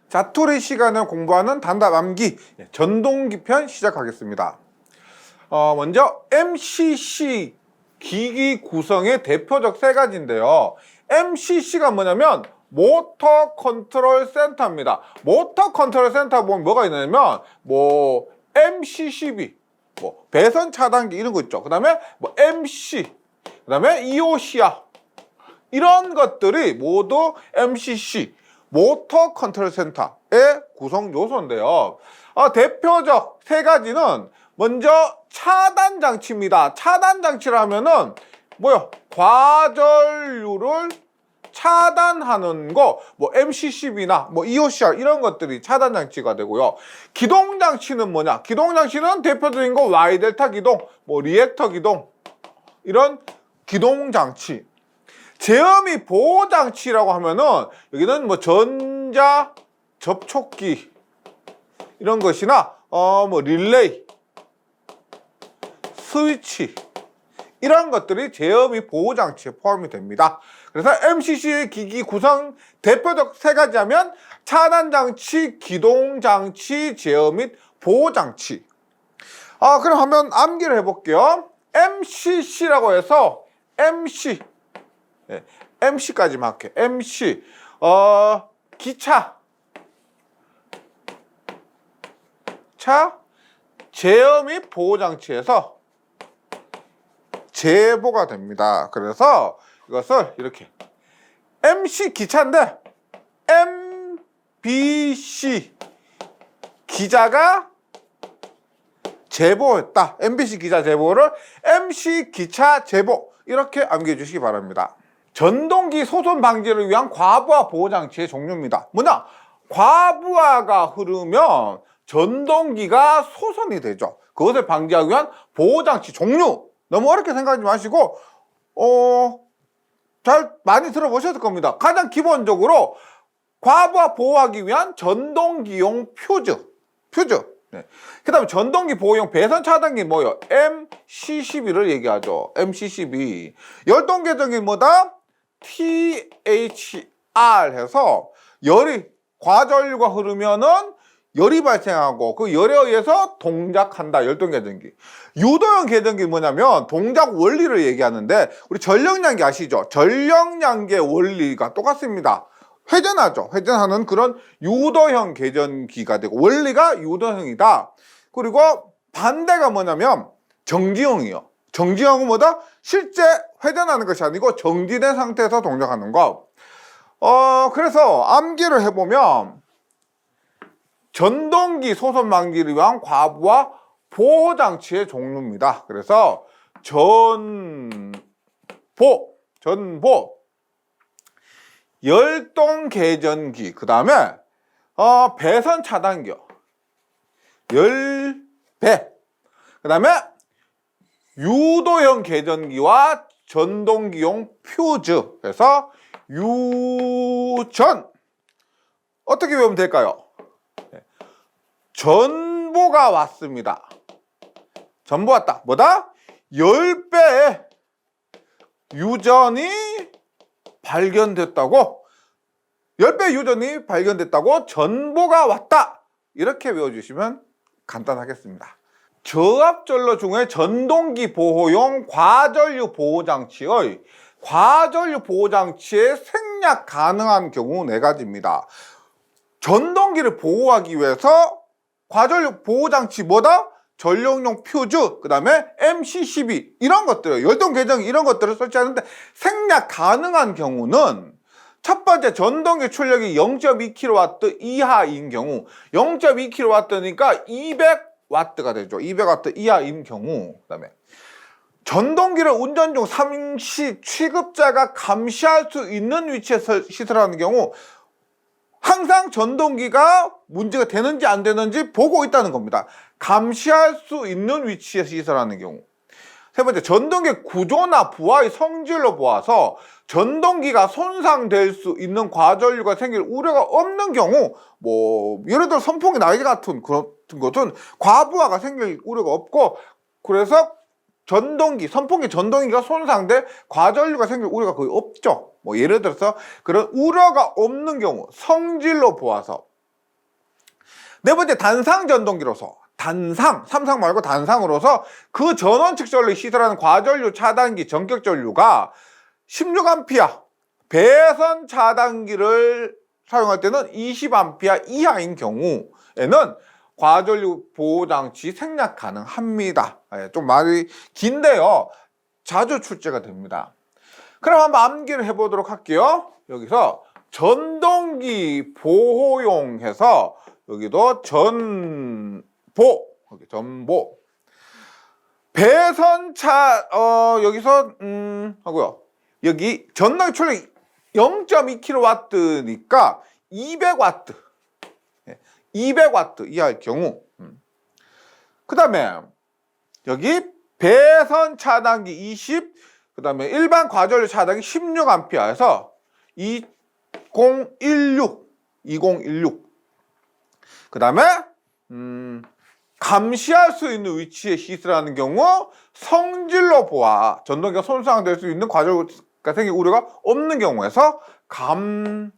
자투리 시간에 공부하는 단답 암기 전동기 편 시작하겠습니다. 먼저 MCC 기기 구성의 대표적 세 가지인데요. MCC가 뭐냐면 모터 컨트롤 센터입니다. 모터 컨트롤 센터 보면 뭐가 있냐면 MCCB, 배선 차단기 이런 거 있죠. 그 다음에 MC, 그 다음에 EOCR 이런 것들이 모두 MCC 모터 컨트롤 센터의 구성 요소인데요. 대표적 세 가지는 먼저 차단 장치입니다. 차단 장치를 하면은 과전류를 차단하는 거, MCCB나 EOCR 이런 것들이 차단 장치가 되고요. 기동 장치는 뭐냐? 기동 장치는 대표적인 거 Y 델타 기동, 리액터 기동 이런 기동 장치. 제어미 보호 장치라고 하면은 여기는 전자 접촉기 이런 것이나 릴레이, 스위치 이런 것들이 제어미 보호 장치에 포함이 됩니다. 그래서 MCC의 기기 구성 대표적 세 가지 하면 차단 장치, 기동 장치, 제어 및 보호 장치. 그럼 한번 암기를 해볼게요. MCC라고 해서 MC까지만 할게요. MC 기차 제어 및 보호 장치에서 제보가 됩니다. 그래서 이것을 이렇게 MC 기차인데 MBC 기자가 제보했다. MBC 기자 제보를 MC 기차 제보 이렇게 암기해 주시기 바랍니다. 전동기 소손 방지를 위한 과부하 보호 장치의 종류입니다. 뭐냐? 과부하가 흐르면 전동기가 소손이 되죠. 그것을 방지하기 위한 보호 장치 종류. 너무 어렵게 생각하지 마시고 잘 많이 들어보셨을 겁니다. 가장 기본적으로 과부하 보호하기 위한 전동기용 퓨즈. 그 다음에 전동기 보호용 배선 차단기 뭐요? MCCB를 얘기하죠. MCCB. 열동 계정이 뭐다? THR 해서 과전류가 흐르면은 열이 발생하고 그 열에 의해서 동작한다. 열동 계전기. 유도형 계전기 뭐냐면 동작 원리를 얘기하는데 우리 전력량계 아시죠? 전력량계 원리가 똑같습니다. 회전하죠. 회전하는 그런 유도형 계전기가 되고 원리가 유도형이다. 그리고 반대가 뭐냐면 정지형이요. 정지형은 뭐다? 실제 회전하는 것이 아니고 정지된 상태에서 동작하는 거. 그래서 암기를 해보면 전동기 소손 방지를 위한 과부하 보호 장치의 종류입니다. 그래서 전보, 열동 계전기, 그 다음에 배선 차단기요. 열배, 그 다음에 유도형 계전기와 전동기용 퓨즈. 그래서 유전. 어떻게 외우면 될까요? 전보가 왔습니다. 전보 왔다. 뭐다? 10배의 유전이 발견됐다고. 10배 유전이 발견됐다고 전보가 왔다. 이렇게 외워주시면 간단하겠습니다. 저압전로 중에 전동기 보호용 과전류 보호장치의 생략 가능한 경우 4가지입니다. 전동기를 보호하기 위해서 과전류 보호장치 뭐다? 전력용 퓨즈, 그 다음에 MCCB 이런 것들, 열동 계정기 이런 것들을 설치하는데 생략 가능한 경우는 첫 번째 전동기 출력이 0.2kW 이하인 경우 0.2kW니까 200W가 되죠. 200W 이하인 경우. 그 다음에 전동기를 운전 중 상시 취급자가 감시할 수 있는 위치에서 시설하는 경우 항상 전동기가 문제가 되는지 안 되는지 보고 있다는 겁니다. 감시할 수 있는 위치에서 시설하는 경우. 세 번째, 전동기 구조나 부하의 성질로 보아서 전동기가 손상될 수 있는 과전류가 생길 우려가 없는 경우, 예를 들어 선풍기 날개 같은 그런 것은 과부하가 생길 우려가 없고, 그래서 선풍기 전동기가 손상될 과전류가 생길 우려가 거의 없죠. 예를 들어서 그런 우려가 없는 경우 성질로 보아서 네 번째, 단상 전동기로서. 단상, 삼상 말고 단상으로서 그 전원측 전류를 시설하는 과전류 차단기 전격 전류가 16A 배선 차단기를 사용할 때는 20A 이하인 경우에는 과전류 보호장치 생략 가능합니다. 좀 말이 긴데요, 자주 출제가 됩니다. 그럼 한번 암기를 해보도록 할게요. 여기서 전동기 보호용 해서 여기도 전보, 전보. 배선차, 여기서, 하고요. 여기 전동기 출력 0.2kW니까 200W. 200W 이하일 경우. 그 다음에 여기 배선 차단기 20, 그 다음에 일반 과전류 차단기 16A에서 2016. 그 다음에 감시할 수 있는 위치에 시설하는 경우 성질로 보아 전동기가 손상될 수 있는 과전류가 생길 우려가 없는 경우에서 감성.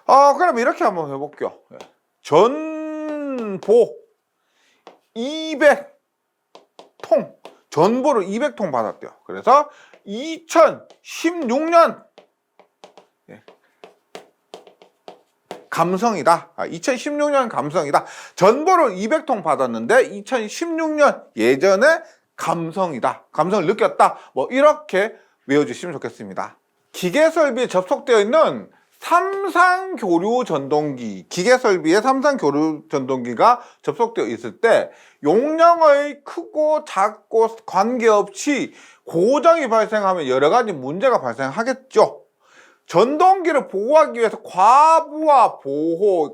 그럼 이렇게 한번 해볼게요. 전보 200통, 전보를 200통 받았대요. 그래서 2016년 감성이다. 2016년 감성이다. 전보를 200통 받았는데 2016년 예전에 감성이다. 감성을 느꼈다. 뭐 이렇게 외워주시면 좋겠습니다. 기계설비에 접속되어 있는 삼상교류 전동기, 기계설비에 삼상교류 전동기가 접속되어 있을 때 용량의 크고 작고 관계없이 고장이 발생하면 여러 가지 문제가 발생하겠죠. 전동기를 보호하기 위해서 과부하 보호,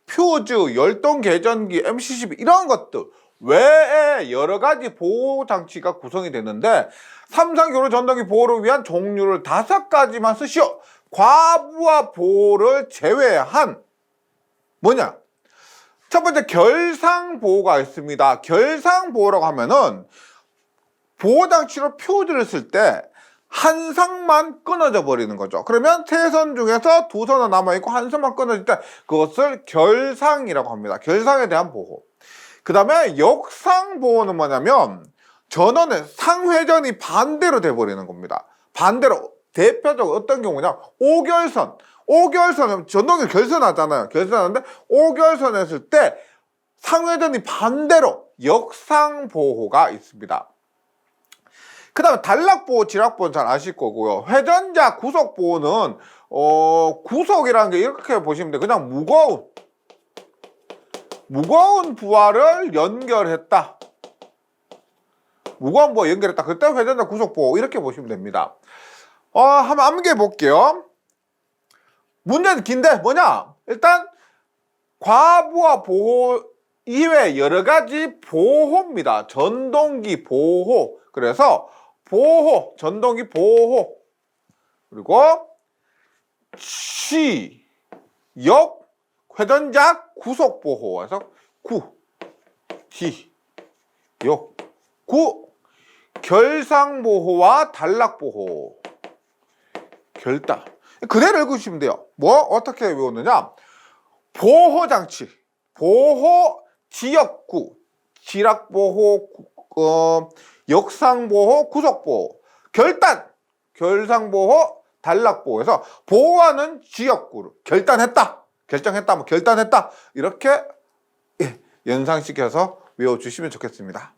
퓨즈, 열동 개전기, MC12 이런 것들 외에 여러 가지 보호 장치가 구성이 되는데 삼상교류 전동기 보호를 위한 종류를 5가지만 쓰시오. 과부하 보호를 제외한 뭐냐? 첫 번째, 결상 보호가 있습니다. 결상 보호라고 하면은 보호 장치로 퓨즈를 쓸 때 한 상만 끊어져 버리는 거죠. 그러면 3선 중에서 2선은 남아있고 한 선만 끊어질 때 그것을 결상이라고 합니다. 결상에 대한 보호. 그 다음에 역상 보호는 뭐냐면 전원의 상회전이 반대로 돼버리는 겁니다. 반대로. 대표적으로 어떤 경우냐, 오결선. 전동기 결선하잖아요. 결선하는데 오결선 했을 때 상회전이 반대로 역상 보호가 있습니다. 그 다음에 단락보호, 지락보호는 잘 아실 거고요. 회전자 구속보호는 구속이라는 게 이렇게 보시면 돼요. 그냥 무거운 부하를 연결했다. 무거운 부하 연결했다. 그때 회전자 구속보호 이렇게 보시면 됩니다. 한번 암기해 볼게요. 문제는 긴데 뭐냐? 일단 과부하 보호 이외에 여러 가지 보호입니다. 전동기 보호. 그래서 보호, 전동기 보호. 그리고 역, 회전자 구속 보호에서 결상 보호와 단락 보호. 결단. 그대로 읽으시면 돼요. 어떻게 외우느냐? 보호 장치, 보호 지역구, 지락 보호, 역상 보호, 구속 보호, 결단, 결상 보호, 단락 보호에서 보호하는 지역구를 결단했다, 결정했다, 결단했다 이렇게 연상시켜서 외워주시면 좋겠습니다.